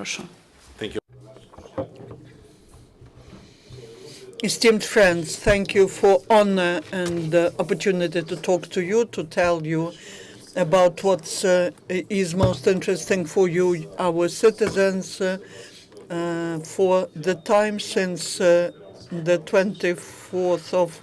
прошу. Esteemed friends, thank you for honor and the opportunity to talk to you, to tell you about what is most interesting for you, our citizens, for the time since the 24th of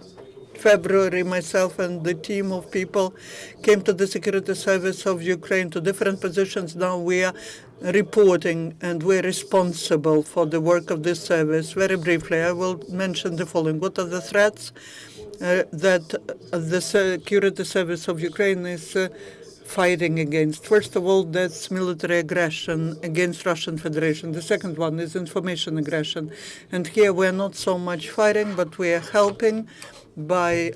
February. Myself and the team of people came to the security service of Ukraine to different positions. Now we are reporting and we're responsible for the work of this service. Very briefly, I will mention the following. What are the threats that the security service of Ukraine is fighting against? First of all, that's military aggression against Russian Federation. The second one is information aggression. And here we're not so much fighting, but we are helping by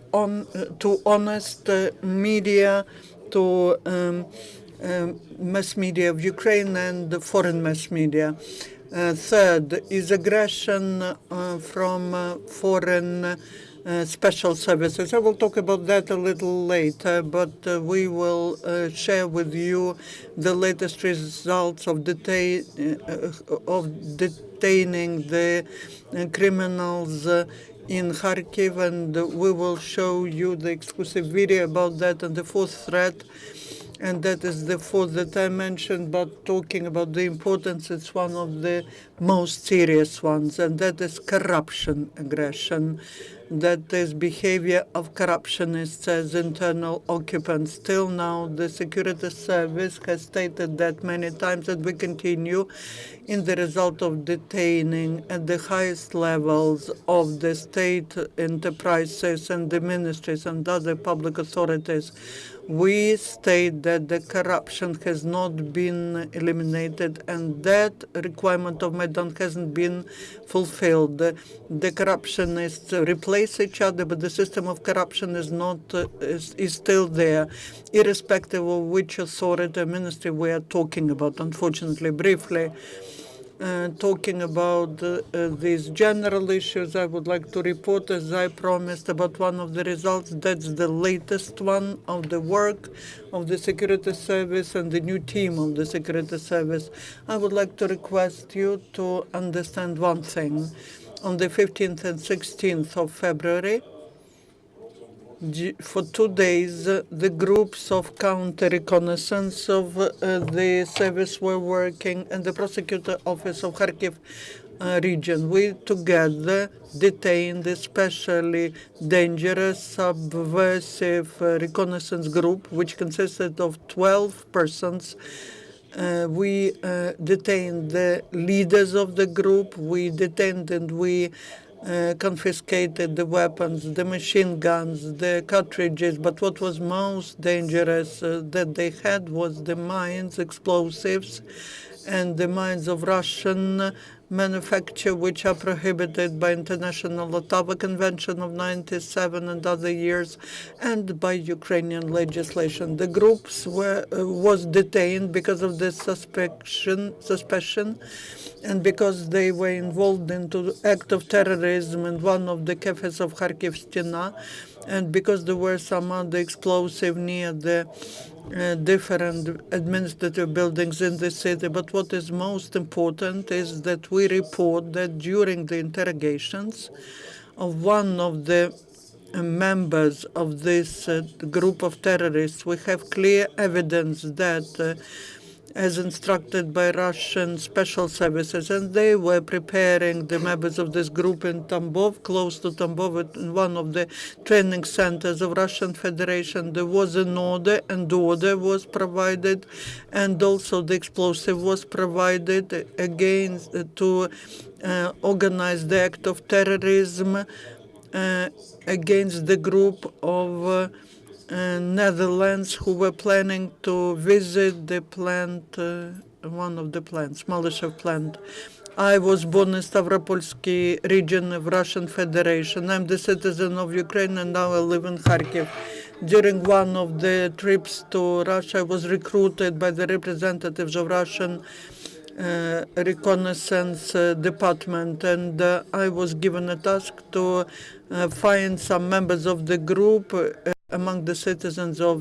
to honest media, to mass media of Ukraine and the foreign mass media. Third is aggression from foreign special services. I will talk about that a little later, but we will share with you the latest results of detaining the criminals in Kharkiv, and we will show you the exclusive video about that. And the fourth threat, and that is the fourth that I mentioned, but talking about the importance, it's one of the most serious ones, and that is corruption aggression. That is behavior of corruptionists as internal occupants. Till now, the security service has stated that many times, that we continue in the result of detaining at the highest levels of the state enterprises and the ministries and other public authorities. We state that the corruption has not been eliminated, and that requirement of Maidan hasn't been fulfilled. The corruptionists replace each other, but the system of corruption is still there, irrespective of which authority or ministry we are talking about. Unfortunately, briefly, talking about these general issues, I would like to report, as I promised, about one of the results. That's the latest one of the work of the security service and the new team of the security service. I would like to request you to understand one thing. On the 15th and 16th of February, for 2 days, the groups of counter-reconnaissance of the service were working, and the prosecutor office of Kharkiv region. We together detained a especially dangerous, subversive reconnaissance group, which consisted of 12 persons. We detained the leaders of the group. We detained and we confiscated the weapons, the machine guns, the cartridges. But what was most dangerous that they had was the mines, explosives, and the mines of Russian manufacture, which are prohibited by International Ottawa Convention of '97 and other years, and by Ukrainian legislation. The groups was detained because of this suspicion, and because they were involved into the act of terrorism in one of the cafes of Kharkiv Stena, and because there were some other explosive near the different administrative buildings in the city. But what is most important is that we report that during the interrogations of one of the members of this group of terrorists, we have clear evidence that as instructed by Russian special services, and they were preparing the members of this group in Tambov, close to Tambov, in one of the training centers of Russian Federation. There was an order, and the order was provided, and also the explosive was provided against to organize the act of terrorism against the group of Netherlands who were planning to visit the plant, one of the plants, Malyshev plant. I was born in Stavropolsky region of Russian Federation. I'm the citizen of Ukraine, and now I live in Kharkiv. During one of the trips to Russia, I was recruited by the representatives of Russian reconnaissance department, and I was given a task to find some members of the group among the citizens of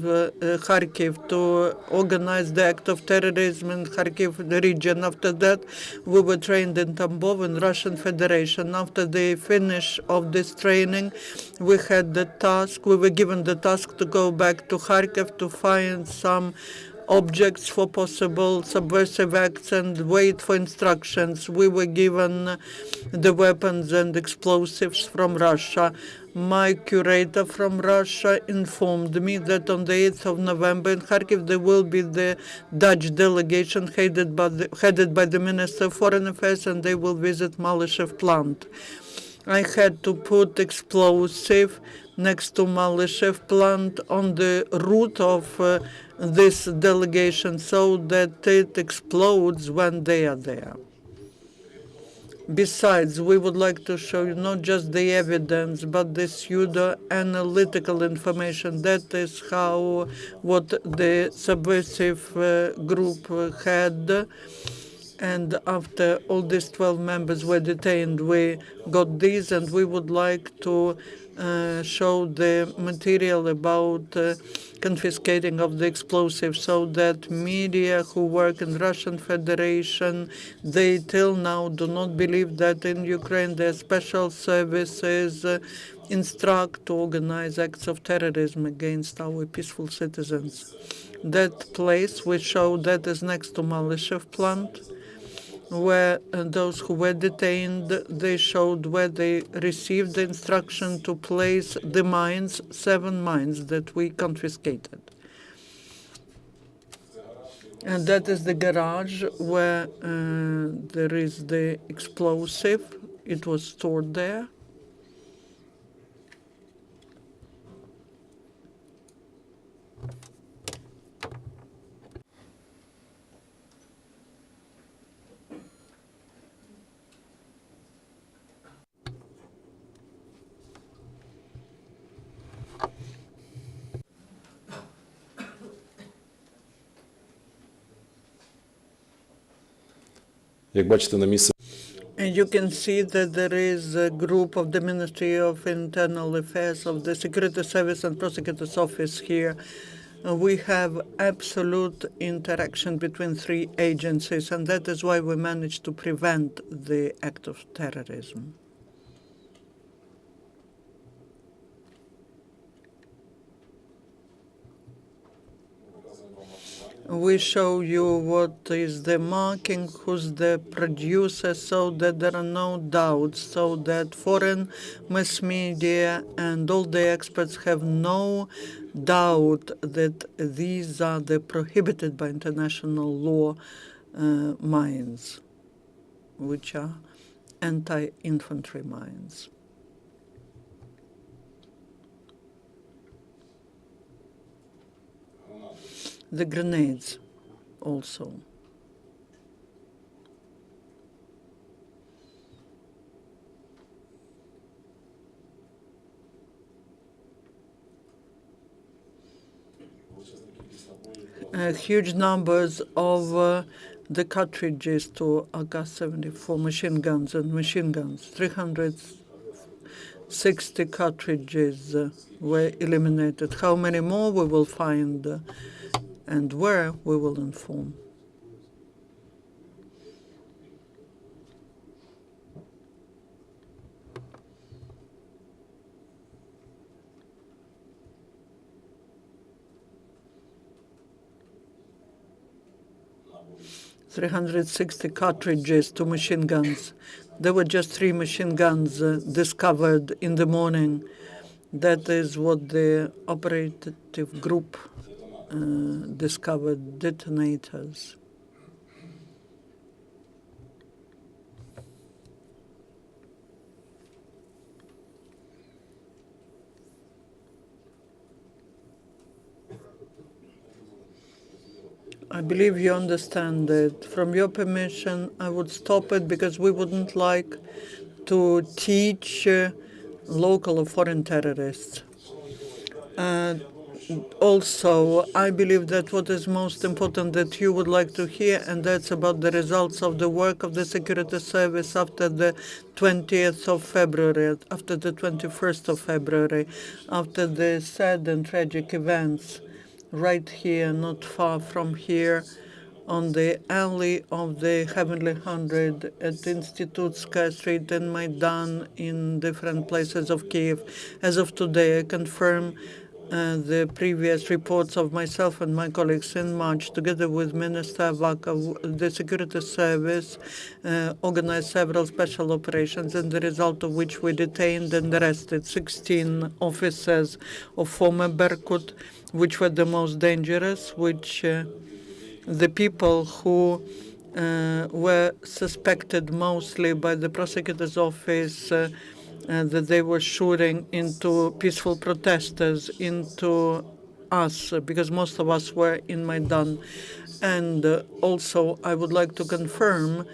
Kharkiv to organize the act of terrorism in Kharkiv, the region. After that, we were trained in Tambov in Russian Federation. After the finish of this training, we were given the task to go back to Kharkiv to find some objects for possible subversive acts and wait for instructions. We were given the weapons and explosives from Russia. My curator from Russia informed me that on the 8th of November in Kharkiv there will be the Dutch delegation headed by the Minister of Foreign Affairs, and they will visit Malyshev plant. I had to put explosive next to Malyshev plant on the route of this delegation so that it explodes when they are there. Besides, we would like to show you not just the evidence, but the pseudo-analytical information. That is what the subversive group had. And after all these 12 members were detained, we got these, and we would like to show the material about confiscating of the explosives, so that media who work in Russian Federation, they till now do not believe that in Ukraine their special services instruct to organize acts of terrorism against our peaceful citizens. That place we show that is next to Malyshev plant, where those who were detained, they showed where they received the instruction to place the mines, 7 mines that we confiscated. And that is the garage where there is the explosive. It was stored there. And you can see that there is a group of the Ministry of Internal Affairs, of the Security Service and Prosecutor's Office here. We have absolute interaction between 3 agencies, and that is why we managed to prevent the act of terrorism. We show you what is the marking, who's the producer, so that there are no doubts, so that foreign mass media and all the experts have no doubt that these are the prohibited by international law mines, which are anti-infantry mines. The grenades also. Huge numbers of the cartridges to AK-74 machine guns and machine guns. 360 cartridges were eliminated. How many more we will find and where, we will inform. $360 cartridges to machine guns. There were just 3 machine guns discovered in the morning. That is what the operative group discovered, detonators. I believe you understand that. From your permission, I would stop it because we wouldn't like to teach local or foreign terrorists. Also, I believe that what is most important that you would like to hear, and that's about the results of the work of the security service after the 20th of February, after the 21st of February, after the sad and tragic events right here, not far from here, on the alley of the Heavenly Hundred at Institutskaya Street in Maidan, in different places of Kiev. As of today, I confirm the previous reports of myself and my colleagues in March, together with Minister Avakov. The security service organized several special operations, and the result of which we detained and arrested 16 officers of former Berkut, which were the most dangerous, which the people who were suspected mostly by the prosecutor's office that they were shooting into peaceful protesters, into us, because most of us were in Maidan. And also, I would like to confirm,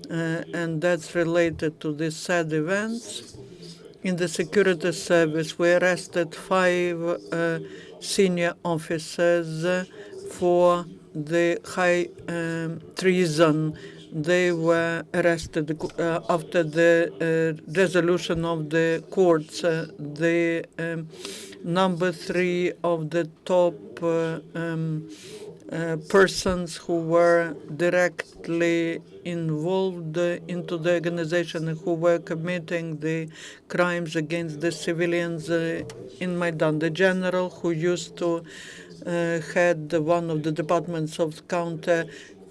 and that's related to these sad events, in the security service, we arrested 5 senior officers for the high treason. They were arrested after the resolution of the courts. The number 3 of the top persons who were directly involved into the organization, who were committing the crimes against the civilians in Maidan. The general who used to head one of the departments of counter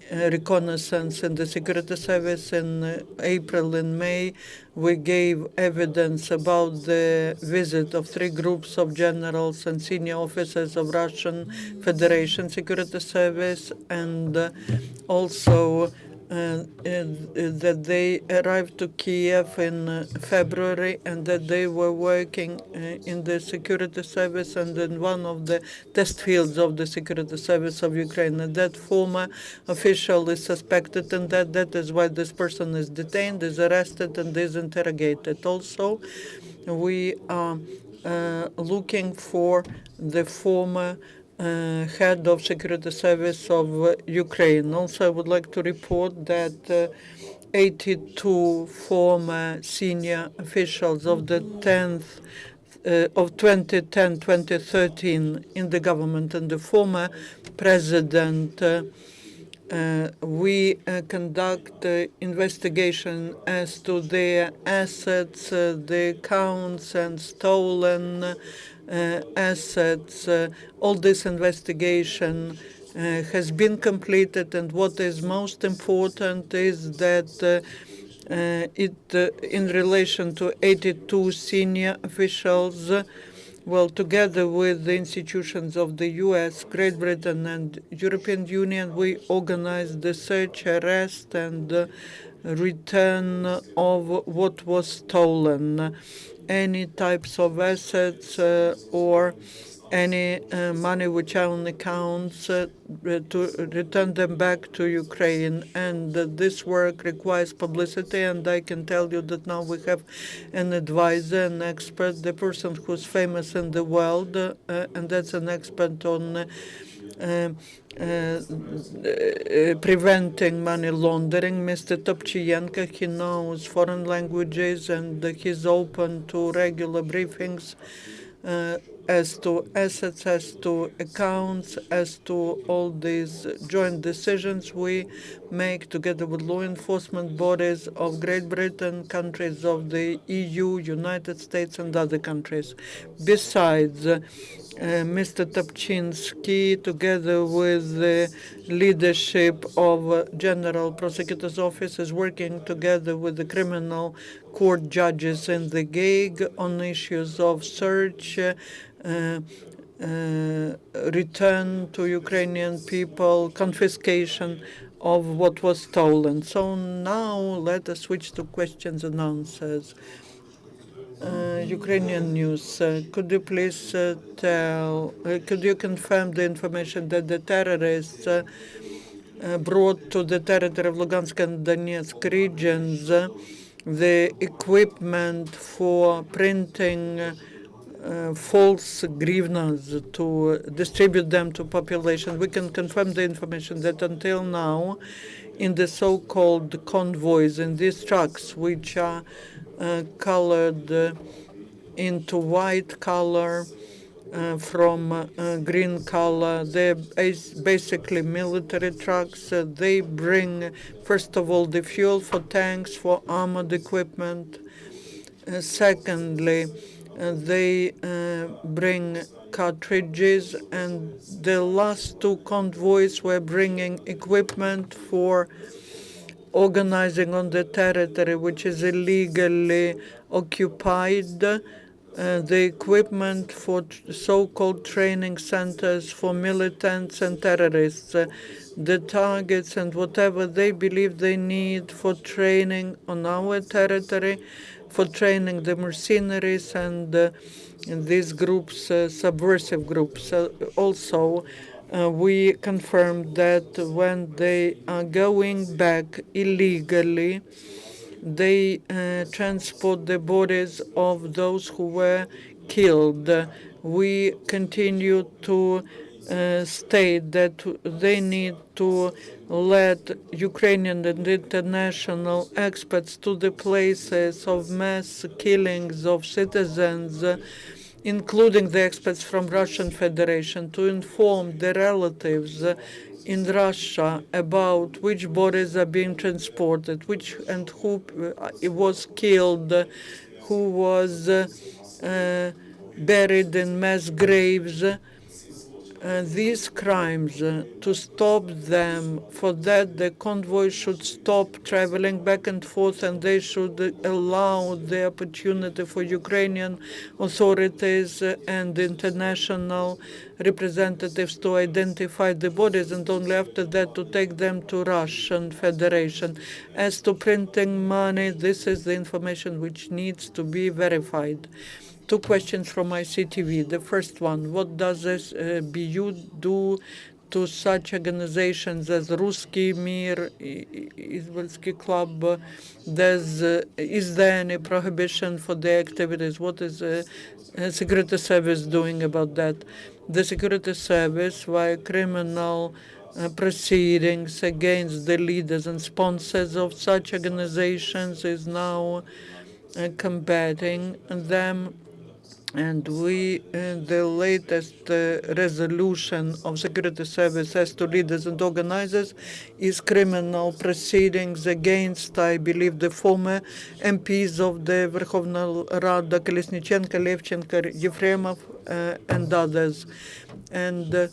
reconnaissance in the security service. In April and May, we gave evidence about the visit of 3 groups of generals and senior officers of Russian Federation Security Service, and also that they arrived to Kiev in February, and that they were working in the security service and in one of the test fields of the security service of Ukraine. And that former official is suspected, and that is why this person is detained, is arrested, and is interrogated. Also, we are looking for the former head of security service of Ukraine. Also, I would like to report that 82 former senior officials of the 10th of 2010-2013 in the government and the former president, we conduct investigation as to their assets, the accounts and stolen assets. All this investigation has been completed, and what is most important is that in relation to 82 senior officials, well, together with the institutions of the U.S., Great Britain, and European Union, we organized the search, arrest, and return of what was stolen. Any types of assets or any money which are on accounts, to return them back to Ukraine. And this work requires publicity, and I can tell you that now we have an advisor, an expert, the person who's famous in the world, and that's an expert on preventing money laundering, Mr. Topchienko. He knows foreign languages, and he's open to regular briefings as to assets, as to accounts, as to all these joint decisions we make together with law enforcement bodies of Great Britain, countries of the EU, United States, and other countries. Besides, Mr. Topchinsky, together with the leadership of General Prosecutor's Office, is working together with the criminal court judges in The Hague on issues of search, return to Ukrainian people, confiscation of what was stolen. So now let us switch to questions and answers. Ukrainian news. Could you please could you confirm the information that the terrorists brought to the territory of Lugansk and Donetsk regions the equipment for printing false grivnas to distribute them to population. We can confirm the information that until now, in the so-called convoys, in these trucks, which are colored into white color from green color, they're basically military trucks. They bring, first of all, the fuel for tanks, for armored equipment. Secondly, they bring cartridges, and the last two convoys were bringing equipment for organizing on the territory which is illegally occupied, the equipment for so-called training centers for militants and terrorists, the targets and whatever they believe they need for training on our territory, for training the mercenaries and these groups, subversive groups. Also, we confirmed that when they are going back illegally, they transport the bodies of those who were killed. We continue to state that they need to let Ukrainian and international experts to the places of mass killings of citizens, including the experts from Russian Federation, to inform the relatives in Russia about which bodies are being transported, which and who was killed, who was buried in mass graves. These crimes, to stop them, for that the convoy should stop traveling back and forth, and they should allow the opportunity for Ukrainian authorities and international representatives to identify the bodies, and only after that to take them to Russian Federation. As to printing money, this is the information which needs to be verified. Two questions from ICTV. The first one, what does SBU do to such organizations as Ruski Mir, Izraelski Club? Is there any prohibition for their activities? What is the security service doing about that? The security service, via criminal proceedings against the leaders and sponsors of such organizations, is now combating them. And the latest resolution of security service as to leaders and organizers is criminal proceedings against, I believe, the former MPs of the Verkhovna Rada, Kolesnichenko, Levchenko, Yefremov, and others. And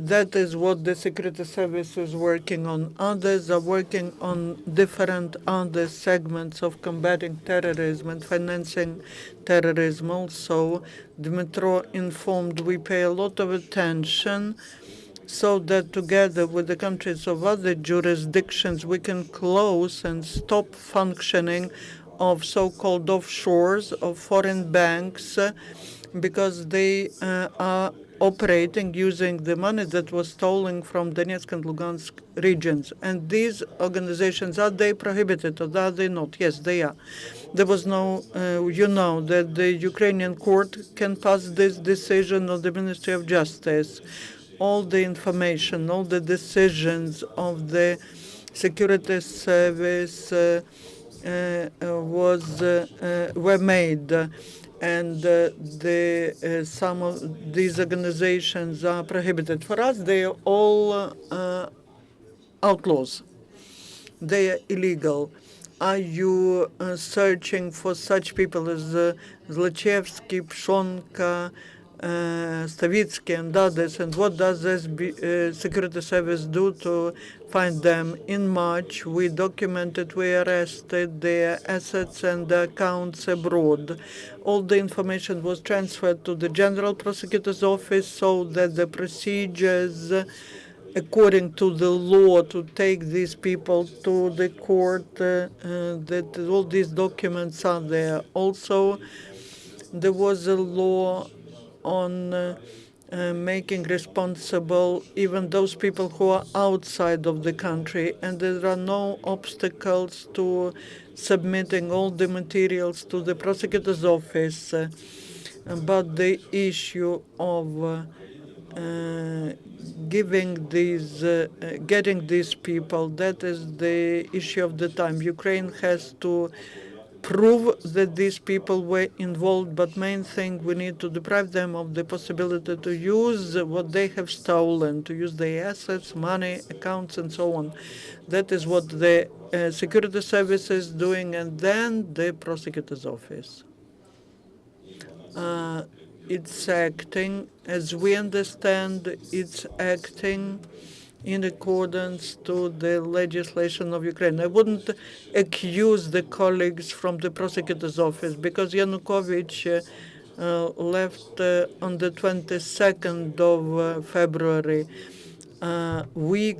that is what the security service is working on. Others are working on different other segments of combating terrorism and financing terrorism. Also, Dmitro informed we pay a lot of attention so that together with the countries of other jurisdictions, we can close and stop functioning of so-called offshores, of foreign banks, because they are operating using the money that was stolen from Donetsk and Lugansk regions. And these organizations, are they prohibited or are they not? Yes, they are. There was no, you know, that the Ukrainian court can pass this decision of the Ministry of Justice. All the information, all the decisions of the security service were made. And some of these organizations are prohibited. For us, they are all outlaws. They are illegal. Are you searching for such people as Zlochevsky, Pshonka, Stavitsky, and others? And what does the security service do to find them? In March, we documented, we arrested their assets and accounts abroad. All the information was transferred to the General Prosecutor's Office so that the procedures according to the law to take these people to the court, that all these documents are there. Also, there was a law on making responsible even those people who are outside of the country, and there are no obstacles to submitting all the materials to the prosecutor's office. But the issue of getting these people, that is the issue of the time. Ukraine has to prove that these people were involved, but main thing, we need to deprive them of the possibility to use what they have stolen, to use their assets, money, accounts, and so on. That is what the security service is doing, and then the prosecutor's office. It's acting, as we understand, it's acting in accordance to the legislation of Ukraine. I wouldn't accuse the colleagues from the prosecutor's office because Yanukovych left on the 22nd of February. We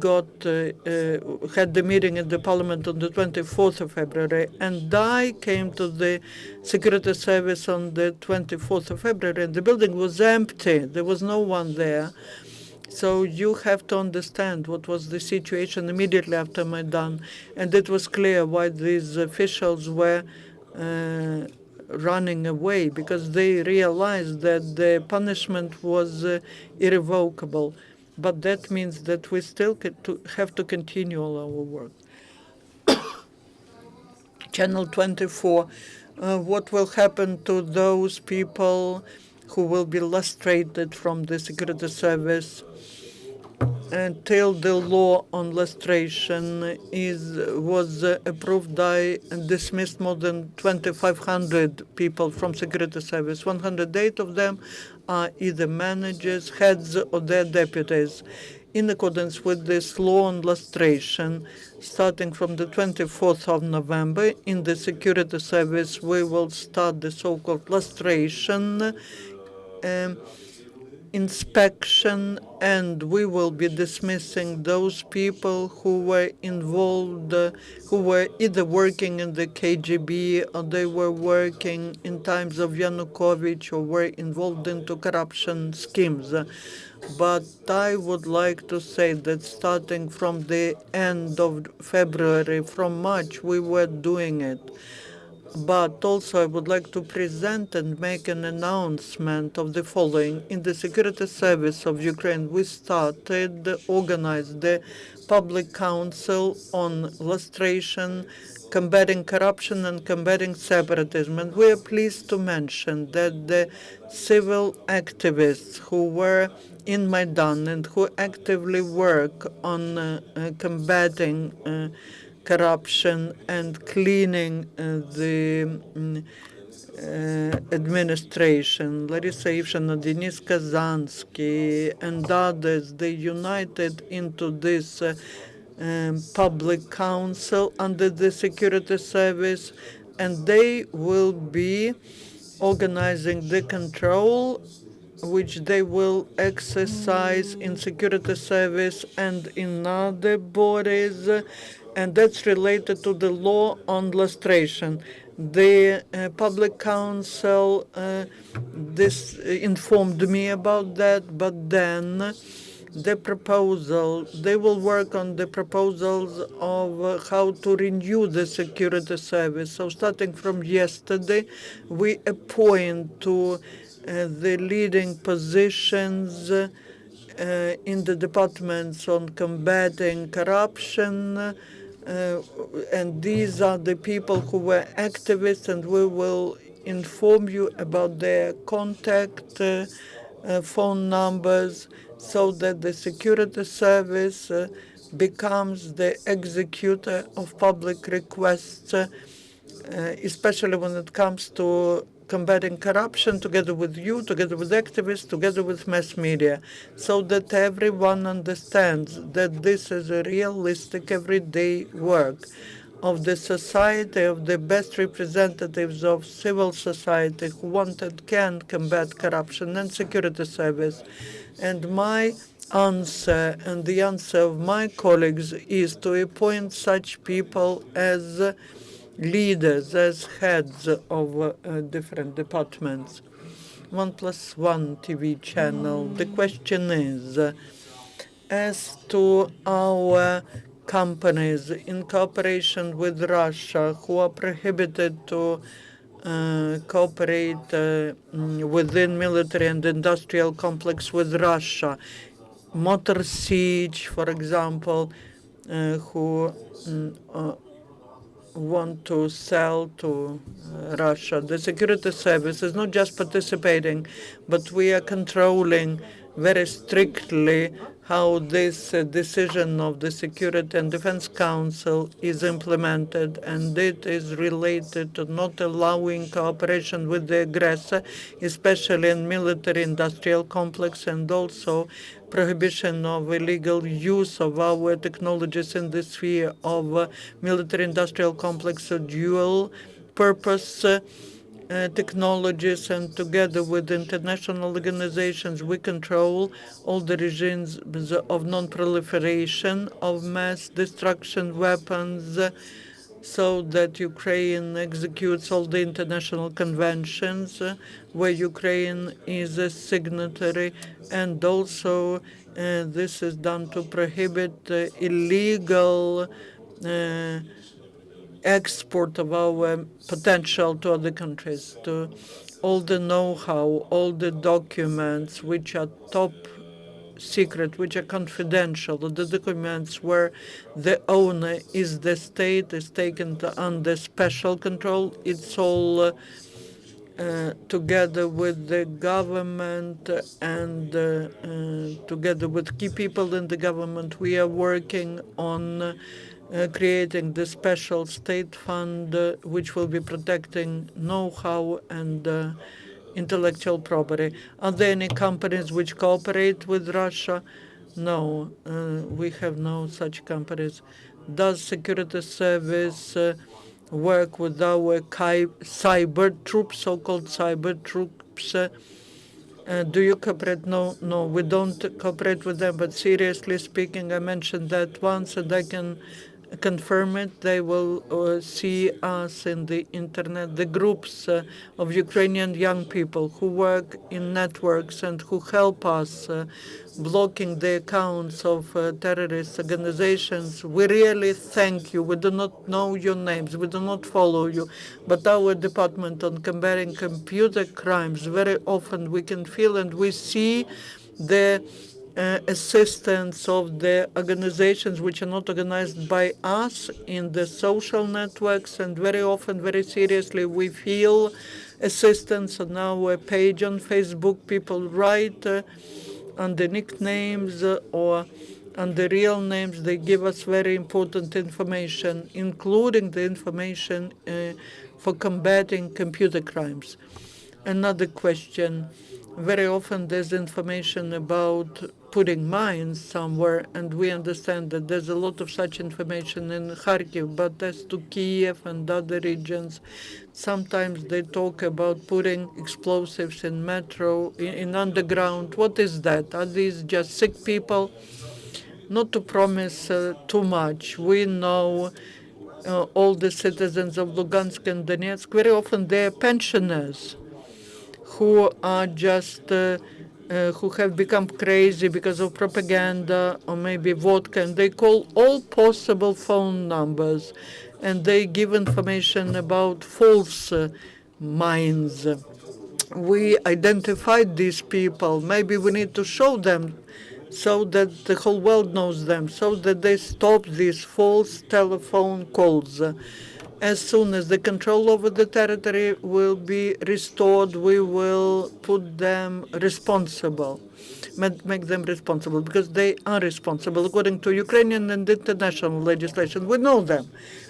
had the meeting in the parliament on the 24th of February, and I came to the security service on the 24th of February, and the building was empty. There was no one there. So you have to understand what was the situation immediately after Maidan, and it was clear why these officials were running away, because they realized that the punishment was irrevocable. But that means that we still have to continue all our work. Channel 24, what will happen to those people who will be lustrated from the security service until the law on lustration was approved? I dismissed more than 2,500 people from security service. 108 of them are either managers, heads, or their deputies. In accordance with this law on lustration, starting from the 24th of November, in the security service, we will start the so-called lustration inspection, and we will be dismissing those people who were involved, who were either working in the KGB or they were working in times of Yanukovych or were involved into corruption schemes. But I would like to say that starting from the end of February, from March, we were doing it. But also I would like to present and make an announcement of the following. In the security service of Ukraine, we organized the public council on lustration, combating corruption and combating separatism. And we are pleased to mention that the civil activists who were in Maidan and who actively work on combating corruption and cleaning the administration, Larissa Ivshina, Denis Kazansky, and others, they united into this public council under the security service, and they will be organizing the control which they will exercise in security service and in other bodies, and that's related to the law on lustration. The public council informed me about that, but then they will work on the proposals of how to renew the security service. So starting from yesterday, we appoint to the leading positions in the departments on combating corruption, and these are the people who were activists, and we will inform you about their contact phone numbers so that the security service becomes the executor of public requests, especially when it comes to combating corruption, together with you, together with activists, together with mass media, so that everyone understands that this is a realistic everyday work of the society, of the best representatives of civil society who want and can combat corruption and security service. And my answer and the answer of my colleagues is to appoint such people as leaders, as heads of different departments. 1+1 TV channel. The question is, as to our companies in cooperation with Russia who are prohibited to cooperate within military and industrial complex with Russia. Motor Siege, for example, who want to sell to Russia. The security service is not just participating, but we are controlling very strictly how this decision of the Security and Defense Council is implemented, and it is related to not allowing cooperation with the aggressor, especially in military-industrial complex, and also prohibition of illegal use of our technologies in the sphere of military-industrial complex, dual purpose technologies, and together with international organizations, we control all the regimes of non-proliferation of mass destruction weapons, so that Ukraine executes all the international conventions where Ukraine is a signatory, and also this is done to prohibit illegal export of our potential to other countries, to all the know-how, all the documents which are top secret, which are confidential, the documents where the owner is the state, is taken under special control. It's all together with the government and together with key people in the government, we are working on creating the special state fund which will be protecting know-how and intellectual property. Are there any companies which cooperate with Russia? No, we have no such companies. Does security service work with our cyber troops, so-called cyber troops? Do you cooperate? No, no, we don't cooperate with them. But seriously speaking, I mentioned that once, and I can confirm it. They will see us in the internet, the groups of Ukrainian young people who work in networks and who help us blocking the accounts of terrorist organizations. We really thank you. We do not know your names. We do not follow you. But our department on combating computer crimes, very often we can feel and we see the assistance of the organizations which are not organized by us in the social networks, and very often, very seriously, we feel assistance on our page on Facebook. People write under nicknames or under real names. They give us very important information, including the information for combating computer crimes. Another question. Very often there's information about putting mines somewhere, and we understand that there's a lot of such information in Kharkiv, but as to Kiev and other regions, sometimes they talk about putting explosives in metro, in underground. What is that? Are these just sick people? Not to promise too much. We know all the citizens of Lugansk and Donetsk, very often they're pensioners who are just who have become crazy because of propaganda or maybe vodka, and they call all possible phone numbers, and they give information about false mines. We identified these people. Maybe we need to show them so that the whole world knows them, so that they stop these false telephone calls. As soon as the control over the territory will be restored, we will put them responsible, make them responsible, because they are responsible according to Ukrainian and international legislation. We know them.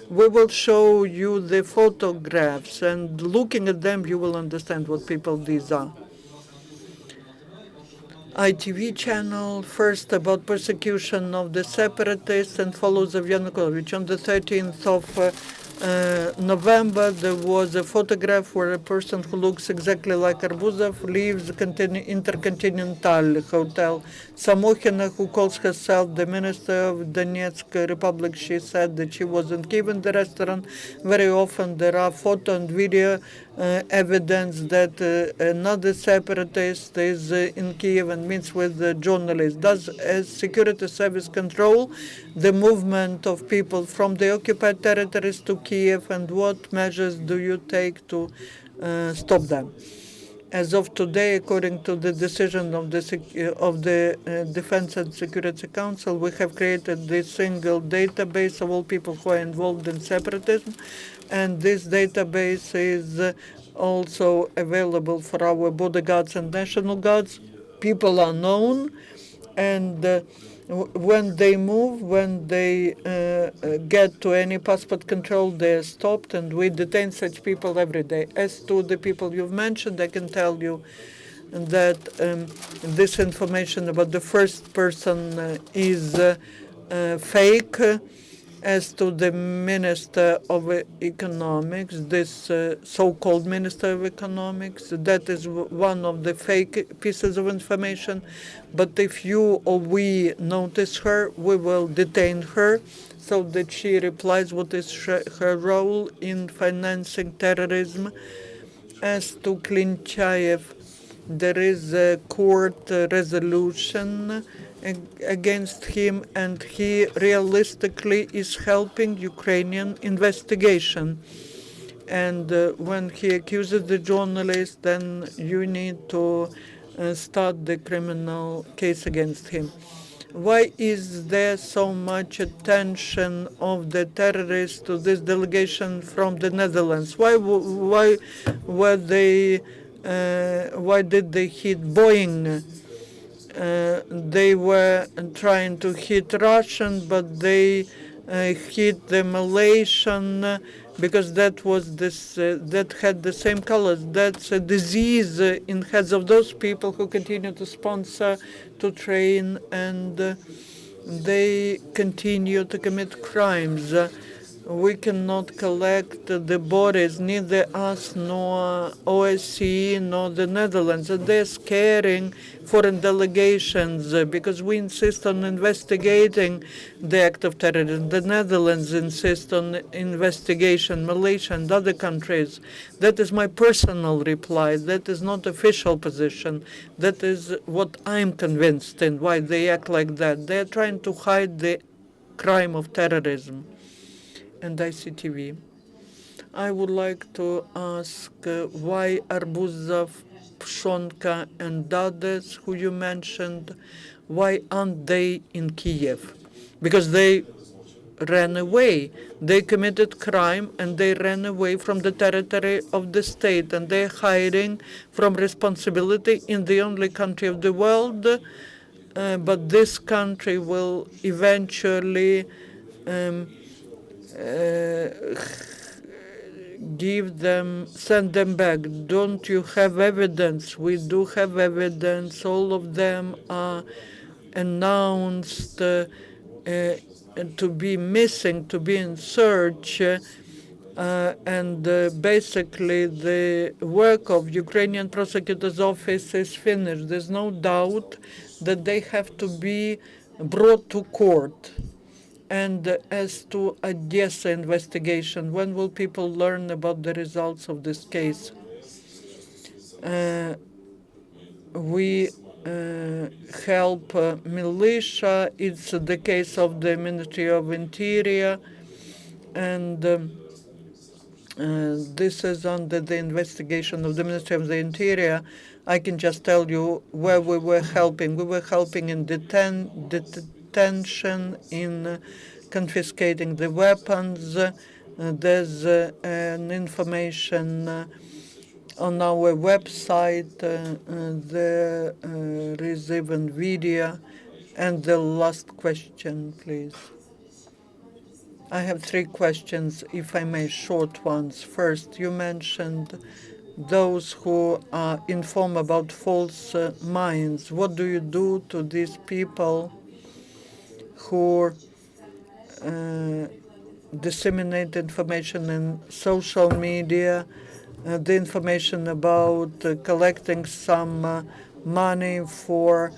We will show you the photographs, and looking at them, you will understand what people these are. ITV channel, first about persecution of the separatists and followers of Yanukovych. On the 13th of November, there was a photograph where a person who looks exactly like Arbuzov leaves the Intercontinental Hotel. Samokhina, who calls herself the Minister of Donetsk Republic, she said that she wasn't given the restaurant. Very often there are photo and video evidence that another separatist is in Kiev and meets with the journalists. Does security service control the movement of people from the occupied territories to Kiev, and what measures do you take to stop them. As of today, according to the decision of the Defense and Security Council, we have created this single database of all people who are involved in separatism, and this database is also available for our border guards and national guards. People are known, and when they move, when they get to any passport control, they're stopped, and we detain such people every day. As to the people you've mentioned, I can tell you that this information about the first person is fake. As to the Minister of Economics, this so-called Minister of Economics, that is one of the fake pieces of information. But if you or we notice her, we will detain her so that she replies what is her role in financing terrorism. As to Klinchayev, there is a court resolution against him, and he realistically is helping Ukrainian investigation. And when he accuses the journalist, then you need to start the criminal case against him. Why is there so much attention of the terrorists to this delegation from the Netherlands? Why were they? Why did they hit Boeing? They were trying to hit Russian, but they hit the Malaysian because that was this that had the same colors. That's a disease in heads of those people who continue to sponsor, to train, and they continue to commit crimes. We cannot collect the bodies, neither us nor OSCE nor the Netherlands. And they're scaring foreign delegations because we insist on investigating the act of terrorism. The Netherlands insist on investigation, Malaysia and other countries. That is my personal reply. That is not official position. That is what I'm convinced in, why they act like that. They're trying to hide the crime of terrorism. And ICTV. I would like to ask why Arbuzov, Pshonka, and others who you mentioned, why aren't they in Kiev? Because they ran away. They committed crime and they ran away from the territory of the state, and they're hiding from responsibility in the only country of the world. But this country will eventually send them back. Don't you have evidence? We do have evidence. All of them are announced to be missing, to be in search. And basically the work of Ukrainian prosecutor's office is finished. There's no doubt that they have to be brought to court. And as to Odessa investigation, when will people learn about the results of this case? We help militia. It's the case of the Ministry of Interior, and this is under the investigation of the Ministry of the Interior. I can just tell you where we were helping. We were helping in detention, in confiscating the weapons. There's an information on our website. There is even video. And the last question, please. I have 3 questions, if I may, short ones. First, you mentioned those who are informed about false mines. What do you do to these people who disseminate information in social media, the information about collecting some money for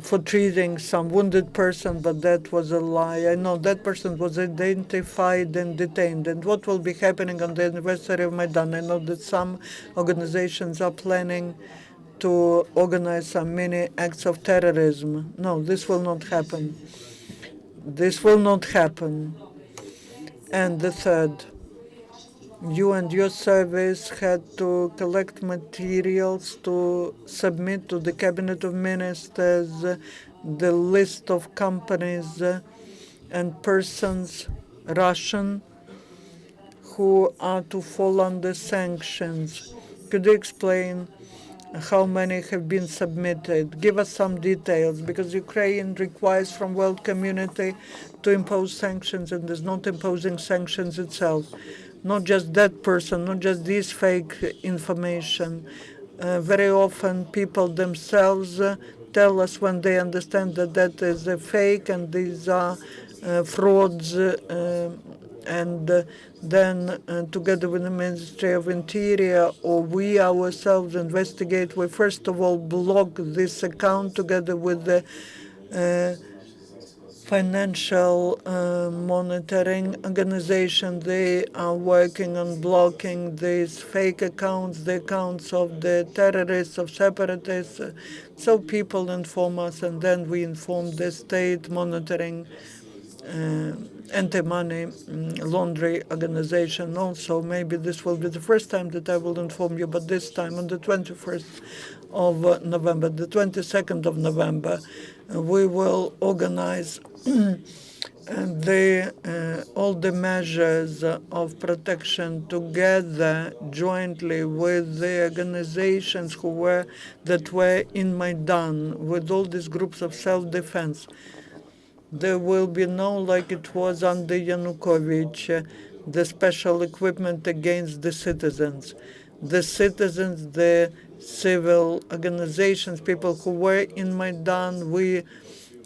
for treating some wounded person, but that was a lie. I know that person was identified and detained. And what will be happening on the anniversary of Maidan? I know that some organizations are planning to organize some mini acts of terrorism. No, this will not happen. This will not happen. And the third, You and your service had to collect materials to submit to the Cabinet of Ministers the list of companies and persons, Russian, who are to fall under sanctions. Could you explain how many have been submitted? Give us some details, because Ukraine requires from world community to impose sanctions and is not imposing sanctions itself. Not just that person, not just this fake information. Very often people themselves tell us when they understand that that is a fake and these are frauds, and then together with the Ministry of Interior or we ourselves investigate. We first of all block this account together with the financial monitoring organization. They are working on blocking these fake accounts, the accounts of the terrorists, of separatists. So people inform us, and then we inform the state monitoring anti-money laundering organization also. Maybe this will be the first time that I will inform you, but this time on the 21st of November, the 22nd of November, we will organize all the measures of protection together jointly with the organizations that were in Maidan, with all these groups of self-defense. There will be no, like it was under Yanukovych, the special equipment against the citizens. The citizens, the civil organizations, people who were in Maidan, we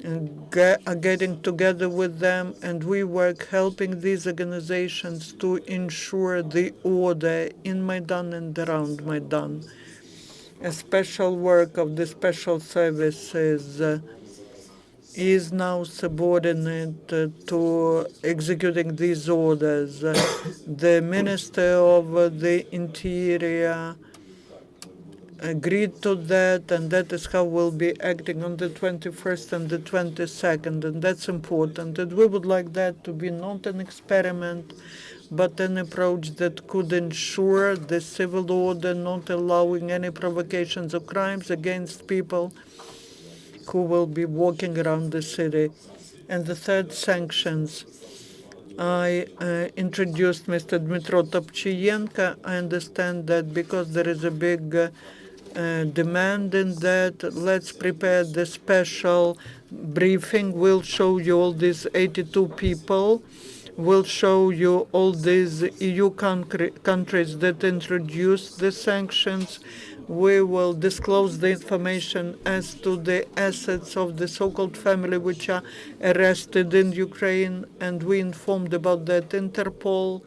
are getting together with them, and we work helping these organizations to ensure the order in Maidan and around Maidan. A special work of the special services is now subordinate to executing these orders. The Minister of the Interior agreed to that, and that is how we'll be acting on the 21st and the 22nd, and that's important. And we would like that to be not an experiment, but an approach that could ensure the civil order, not allowing any provocations of crimes against people who will be walking around the city. And the third, sanctions. I introduced Mr. Dmytro Topchiyenko. I understand that because there is a big demand in that, let's prepare the special briefing. We'll show you all these 82 people. We'll show you all these EU countries that introduced the sanctions. We will disclose the information as to the assets of the so-called family which are arrested in Ukraine, and we informed about that Interpol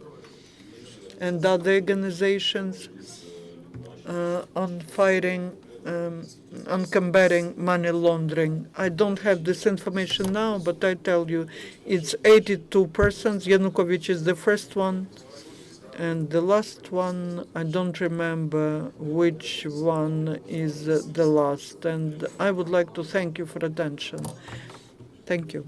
and other organizations on fighting, on combating money laundering. I don't have this information now, but I tell you, it's 82 persons. Yanukovych is the first one. And the last one, I don't remember which one is the last. And I would like to thank you for attention. Thank you.